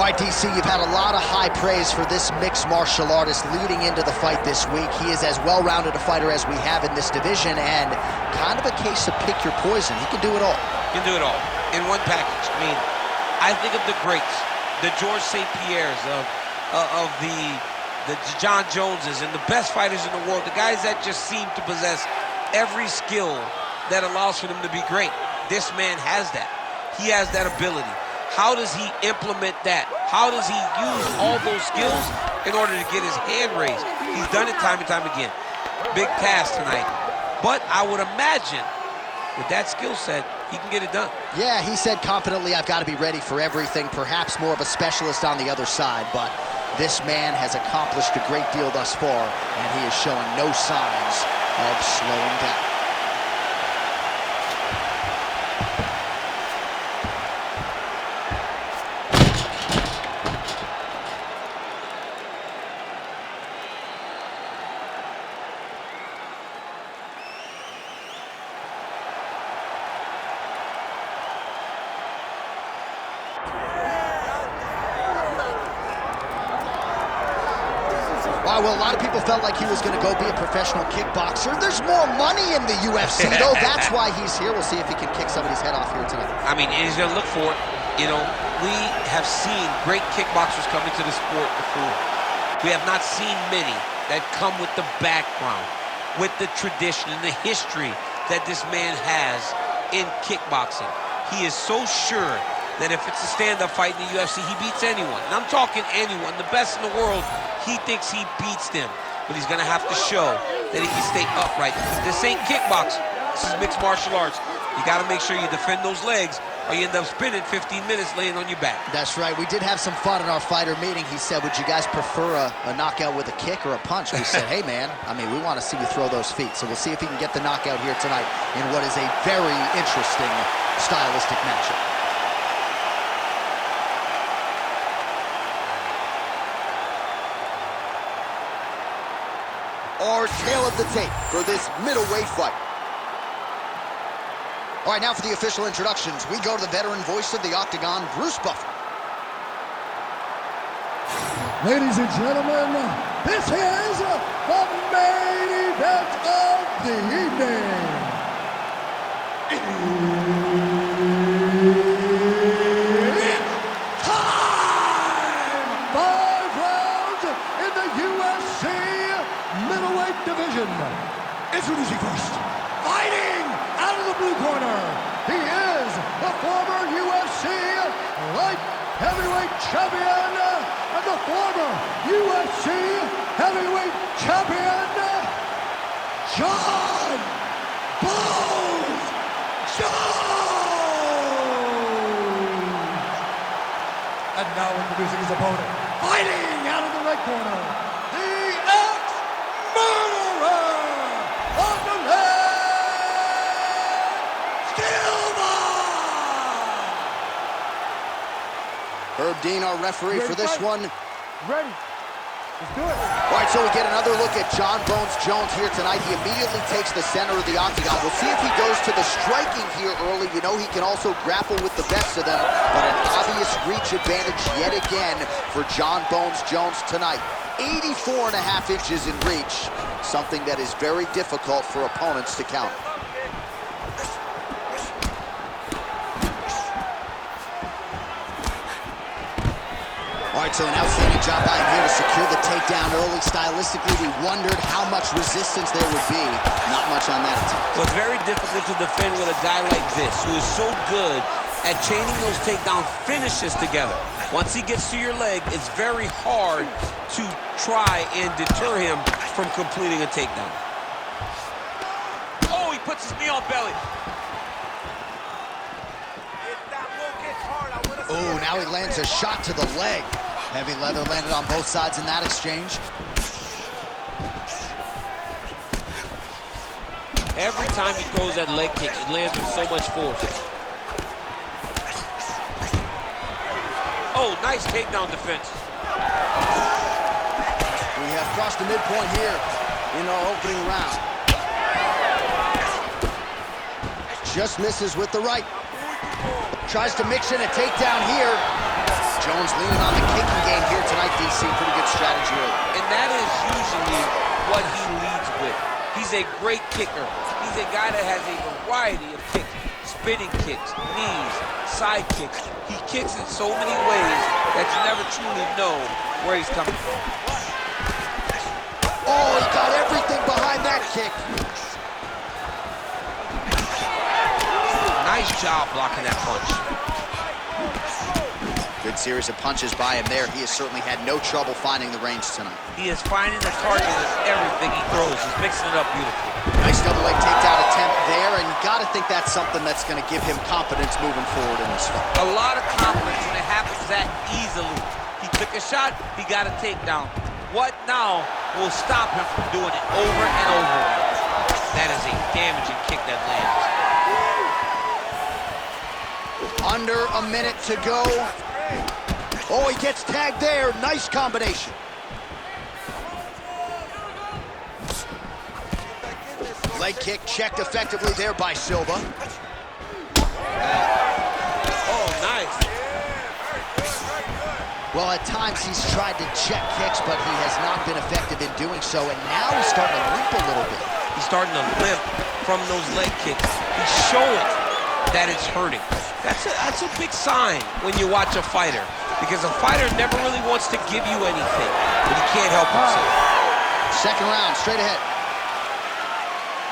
All right, DC, you've had a lot of high praise for this mixed martial artist leading into the fight this week. He is as well-rounded a fighter as we have in this division, and kind of a case of pick your poison. He can do it all. He can do it all in one package. I mean, I think of the greats, the George St. Pierres, of the John Joneses, and the best fighters in the world, the guys that just seem to possess every skill that allows for them to be great. This man has that. He has that ability. How does he implement that? How does he use all those skills in order to get his hand raised? He's done it time and time again. Big task tonight. But I would imagine with that skill set, he can get it done. Yeah, he said confidently, I've got to be ready for everything, perhaps more of a specialist on the other side, but this man has accomplished a great deal thus far, and he is showing no signs of slowing down. Well, a lot of people felt like he was going to go be a professional kickboxer. There's more money in the UFC, though. That's why he's here. We'll see if he can kick somebody's head off here tonight. I mean, he's going to look for it. You know, we have seen great kickboxers come into the sport before. We have not seen many that come with the background, with the tradition and the history that this man has in kickboxing. He is so sure that if it's a stand-up fight in the UFC, he beats anyone. And I'm talking anyone, the best in the world. He thinks he beats them, but he's gonna have to show that he can stay upright. This ain't kickboxing, this is mixed martial arts. You gotta make sure you defend those legs, or you end up spending 15 minutes laying on your back. That's right, we did have some fun in our fighter meeting. He said, would you guys prefer a knockout with a kick or a punch? We said, hey man, I mean, we wanna see you throw those feet. So we'll see if he can get the knockout here tonight in what is a very interesting stylistic matchup. Our tail of the tape for this middleweight fight. All right, now for the official introductions, we go to the veteran voice of the Octagon, Bruce Buffer. Ladies and gentlemen, this is the main event of the evening. It's time! 5 rounds in the UFC middleweight division. Introducing first, fighting out of the blue corner, he is the former UFC light heavyweight champion and the former UFC heavyweight champion, John Bones Jones. And now introducing his opponent, fighting out of the red corner, Herb Dean, our referee for this one. Ready. Let's do it. All right, so we get another look at John Bones Jones here tonight. He immediately takes the center of the octagon. We'll see if he goes to the striking here early. You know he can also grapple with the best of them, but an obvious reach advantage yet again for John Bones Jones tonight. 84.5 inches in reach, something that is very difficult for opponents to counter. All right, so an outstanding job by him here to secure the takedown early. Stylistically, we wondered how much resistance there would be. Not much on that attempt. Well, it's very difficult to defend with a guy like this, who is so good at chaining those takedown finishes together. Once he gets to your leg, it's very hard to try and deter him from completing a takedown. Oh, he puts his knee on belly. Oh, now he lands a shot to the leg. Heavy leather landed on both sides in that exchange. Every time he throws that leg kick, it lands with so much force. Oh, nice takedown defense. We have crossed the midpoint here in our opening round. Just misses with the right. Tries to mix in a takedown here. Jones leaning on the kicking game here tonight, DC. Pretty good strategy early. And that is usually what he leads with. He's a great kicker. He's a guy that has a variety of kicks. Spinning kicks, knees, side kicks. He kicks in so many ways that you never truly know where he's coming from. Oh, he got everything behind that kick. Nice job blocking that punch. Good series of punches by him there. He has certainly had no trouble finding the range tonight. He is finding the target in everything he throws. He's mixing it up beautifully. Nice double leg takedown attempt there, and you got to think that's something that's going to give him confidence moving forward in this fight. A lot of confidence when it happens that easily. He took a shot, he got a takedown. What now will stop him from doing it over and over again? That is a damaging kick that lands. Under a minute to go. Oh, he gets tagged there. Nice combination. Leg kick checked effectively there by Silva. Oh, nice. Well, at times he's tried to check kicks, but he has not been effective in doing so, and now he's starting to limp a little bit. He's starting to limp from those leg kicks. He's showing that it's hurting. That's a big sign when you watch a fighter, because a fighter never really wants to give you anything, but he can't help himself. Second round, straight ahead.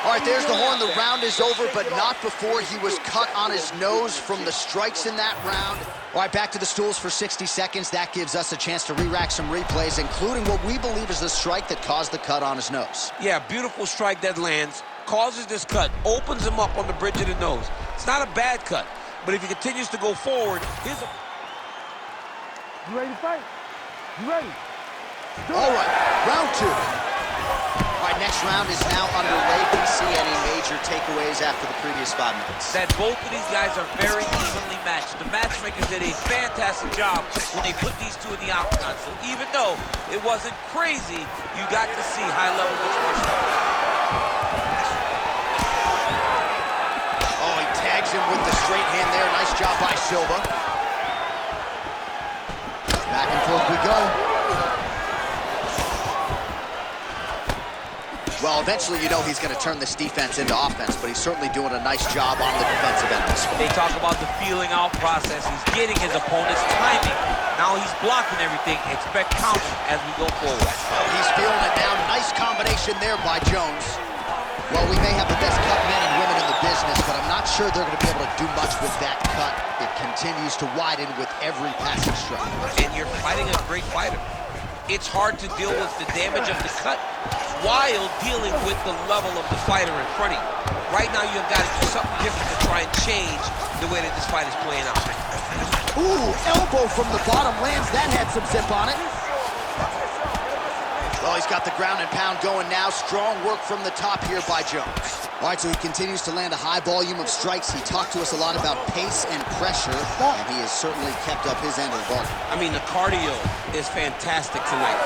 All right, there's the horn. The round is over, but not before he was cut on his nose from the strikes in that round. All right, back to the stools for 60 seconds. That gives us a chance to re-rack some replays, including what we believe is the strike that caused the cut on his nose. Yeah, beautiful strike that lands, causes this cut, opens him up on the bridge of the nose. It's not a bad cut, but if he continues to go forward, You ready to fight? You ready? All right, round two. All right, next round is now underway. Do you see any major takeaways after the previous 5 minutes? that both of these guys are very evenly matched. The matchmakers did a fantastic job when they put these two in the octagon. So even though it wasn't crazy, you got to see high level which Oh, he tags him with the straight hand there. Nice job by Silva. Back and forth we go. Well, eventually, you know he's going to turn this defense into offense, but he's certainly doing a nice job on the defensive end of this fight. They talk about the feeling out process. He's getting his opponent's timing. Now he's blocking everything. Expect counter as we go forward. Well, he's feeling it now. Nice combination there by Jones. Well, we may have the best cut men and women in the business, but I'm not sure they're going to be able to do much with that cut. It continues to widen with every passing strike. And you're fighting a great fighter. It's hard to deal with the damage of the cut while dealing with the level of the fighter in front of you. Right now, you've got to do something different to try and change the way that this fight is playing out. Ooh, elbow from the bottom lands. That had some zip on it. Well, he's got the ground and pound going now. Strong work from the top here by Jones. All right, so he continues to land a high volume of strikes. He talked to us a lot about pace and pressure, and he has certainly kept up his end of the bargain. I mean, the cardio is fantastic tonight.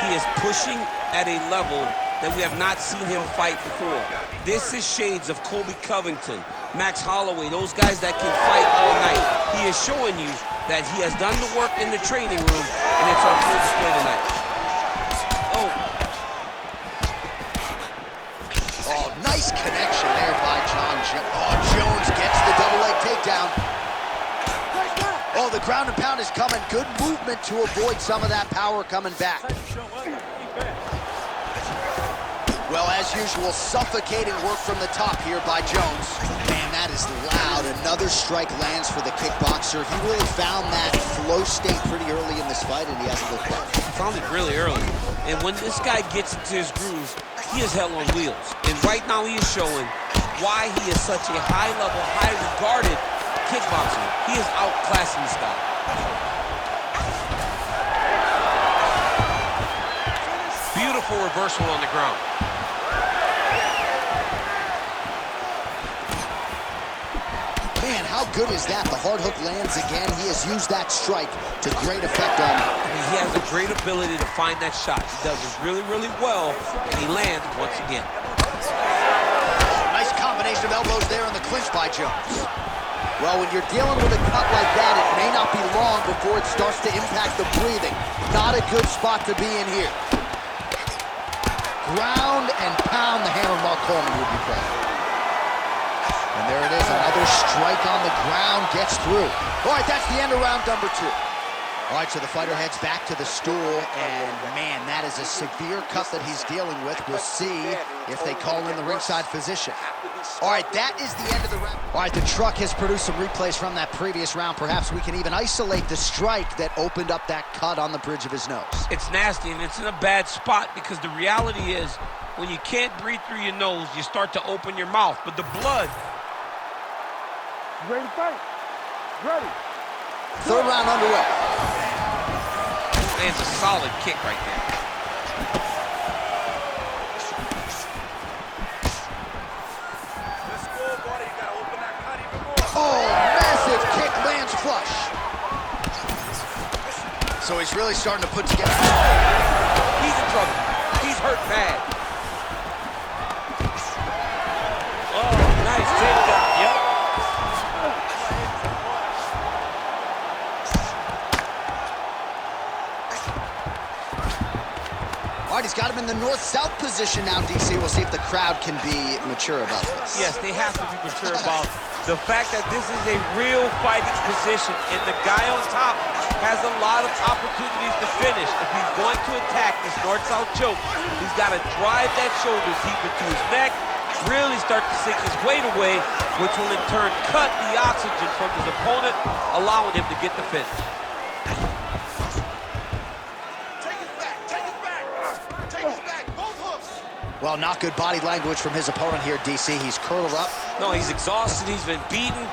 He is pushing at a level that we have not seen him fight before. This is shades of Colby Covington, Max Holloway, those guys that can fight all night. He is showing you that he has done the work in the training room, and it's on full display tonight. Oh, nice connection there by Jones. Oh, Jones gets the double leg takedown. Oh, the ground and pound is coming. Good movement to avoid some of that power coming back. Well, as usual, suffocating work from the top here by Jones. Man, that is loud. Another strike lands for the kickboxer. He really found that flow state pretty early in this fight, and he hasn't looked back. Found it really early. And when this guy gets into his grooves, he is hell on wheels. And right now he is showing why he is such a high-level, high-regarded kickboxer. He is outclassing this guy. Beautiful reversal on the ground. Man, how good is that? The hard hook lands again. He has used that strike to great effect on him. I mean, he has a great ability to find that shot. He does it really, really well, and he lands once again. Nice combination of elbows there in the clinch by Jones. Well, when you're dealing with a cut like that, it may not be long before it starts to impact the breathing. Not a good spot to be in here. Ground and pound, the hammer Mark Coleman would be proud. And there it is, another strike on the ground, gets through. All right, that's the end of round number 2. All right, so the fighter heads back to the stool, and man, that is a severe cut that he's dealing with. We'll see if they call in the ringside physician. All right, that is the end of the round. All right, the truck has produced some replays from that previous round. Perhaps we can even isolate the strike that opened up that cut on the bridge of his nose. It's nasty, and it's in a bad spot because the reality is when you can't breathe through your nose, you start to open your mouth, but the blood... You ready to fight? Ready. Third round underway. Lands a solid kick right there. Oh, massive kick lands flush. So he's really starting to put together. He's in trouble. He's hurt bad. Oh, nice takedown. Yep. All right, he's got him in the north-south position now, DC. We'll see if the crowd can be mature about this. Yes, they have to be mature about the fact that this is a real fighting position, and the guy on top has a lot of opportunities to finish. If he's going to attack this north-south choke, he's got to drive that shoulder deep into his neck, really start to sink his weight away, which will in turn cut the oxygen from his opponent, allowing him to get the finish. Well, not good body language from his opponent here, DC. He's curled up. No, he's exhausted. He's been beaten.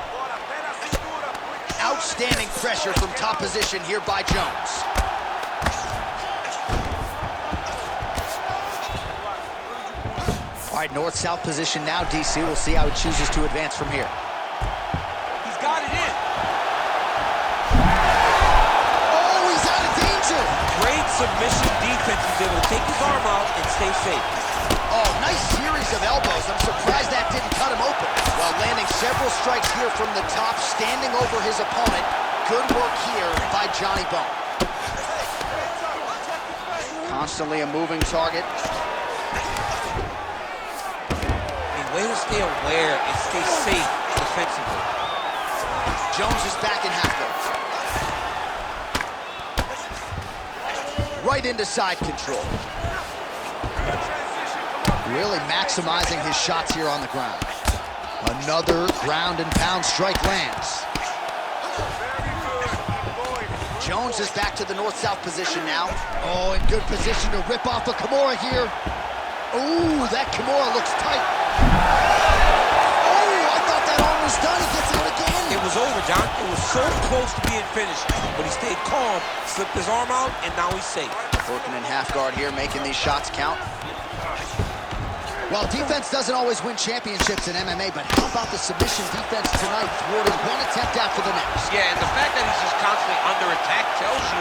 Outstanding pressure from top position here by Jones. All right, north-south position now, DC. We'll see how he chooses to advance from here. He's got it in. Oh, he's out of danger. Great submission defense. He's able to take his arm out and stay safe. Oh, nice series of elbows. I'm surprised that didn't cut him open. While landing several strikes here from the top, standing over his opponent. Good work here by Johnny Bone. Constantly a moving target. I mean, way to stay aware and stay safe defensively. Jones is back in half guard. Right into side control. Really maximizing his shots here on the ground. Another ground and pound strike lands. Jones is back to the north-south position now. Oh, in good position to rip off a Kimura here. Ooh, that Kimura looks tight. Oh, I thought that arm was done. He gets out again. It was over, John. It was so close to being finished, but he stayed calm, slipped his arm out, and now he's safe. Working in half guard here, making these shots count. Well, defense doesn't always win championships in MMA, but how about the submission defense tonight, thwarting one attempt after the next? Yeah, and the fact that he's just constantly under attack tells you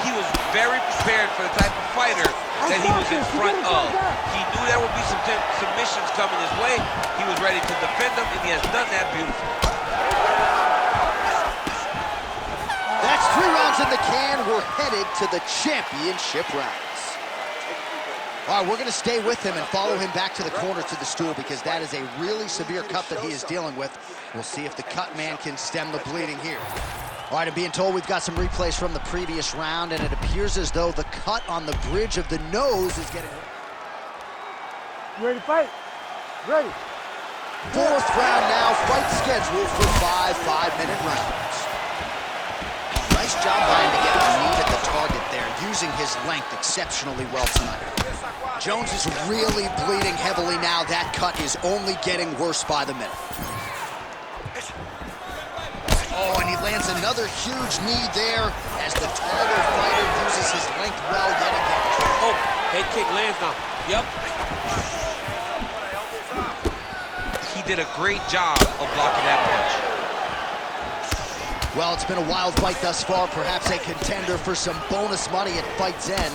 he was very prepared for the type of fighter that he was in front of. He knew there would be some submissions coming his way. He was ready to defend them, and he has done that beautifully. That's 3 rounds in the can. We're headed to the championship rounds. All right, we're going to stay with him and follow him back to the corner to the stool because that is a really severe cut that he is dealing with. We'll see if the cut man can stem the bleeding here. All right, I'm being told we've got some replays from the previous round, and it appears as though the cut on the bridge of the nose is getting... You ready to fight? Ready. 4th round now, fight scheduled for 5 5-minute rounds. Nice job by him to get a knee at the target there, using his length exceptionally well tonight. Jones is really bleeding heavily now. That cut is only getting worse by the minute. Oh, and he lands another huge knee there as the taller fighter uses his length well yet again. Oh, head kick lands now. Yep. He did a great job of blocking that punch. Well, it's been a wild fight thus far, perhaps a contender for some bonus money at fight's end.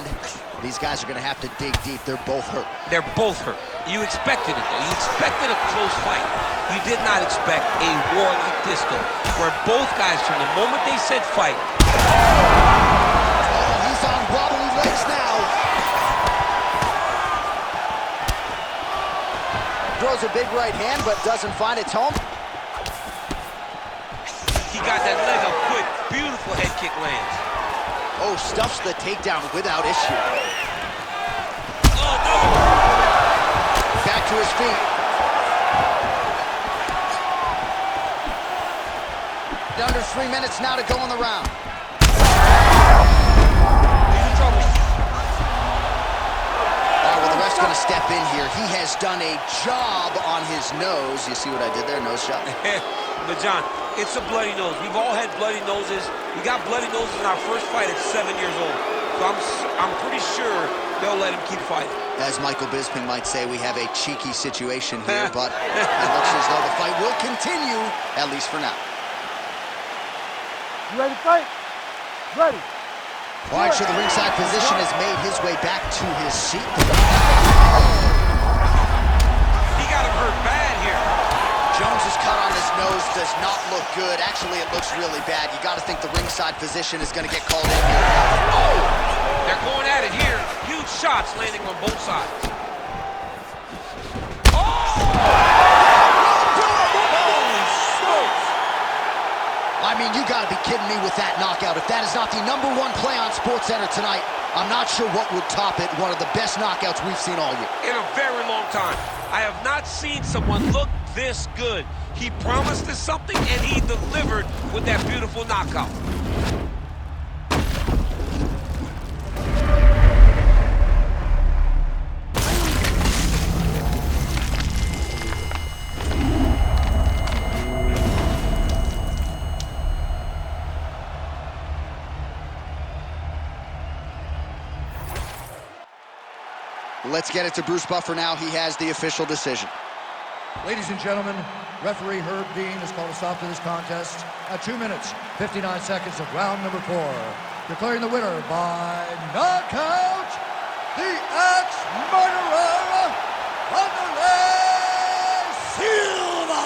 These guys are going to have to dig deep. They're both hurt. They're both hurt. You expected it, though. You expected a close fight. You did not expect a war like this, though, where both guys, from the moment they said fight... Oh, he's on wobbly legs now. Throws a big right hand, but doesn't find its home. He got that leg up quick. Beautiful head kick lands. Oh, stuffs the takedown without issue. Oh, no! Back to his feet. Under 3 minutes now to go in the round. He's in trouble. All right, well, the ref's going to step in here. He has done a job on his nose. You see what I did there? Nose shot. But, John, it's a bloody nose. We've all had bloody noses. We got bloody noses in our first fight at 7 years old. So I'm pretty sure they'll let him keep fighting. As Michael Bisping might say, we have a cheeky situation here, but it looks as though the fight will continue, at least for now. You ready to fight? Ready. All right, so the ringside physician has made his way back to his seat. He got him hurt bad here. Jones's cut on his nose does not look good. Actually, it looks really bad. You got to think the ringside physician is going to get called in here. Oh! They're going at it here. Huge shots landing on both sides. I mean, you got to be kidding me with that knockout. If that is not the #1 play on SportsCenter tonight, I'm not sure what would top it. One of the best knockouts we've seen all year. In a very long time. I have not seen someone look this good. He promised us something, and he delivered with that beautiful knockout. Let's get it to Bruce Buffer now. He has the official decision. Ladies and gentlemen, referee Herb Dean has called a stop to this contest at 2 minutes, 59 seconds of round number 4. Declaring the winner by knockout, the ex-murderer, Wanderlei Silva!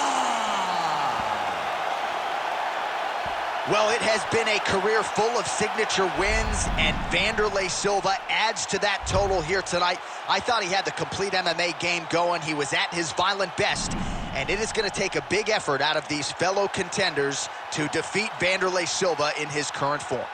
Well, it has been a career full of signature wins, and Wanderlei Silva adds to that total here tonight. I thought he had the complete MMA game going. He was at his violent best, and it is going to take a big effort out of these fellow contenders to defeat Wanderlei Silva in his current form.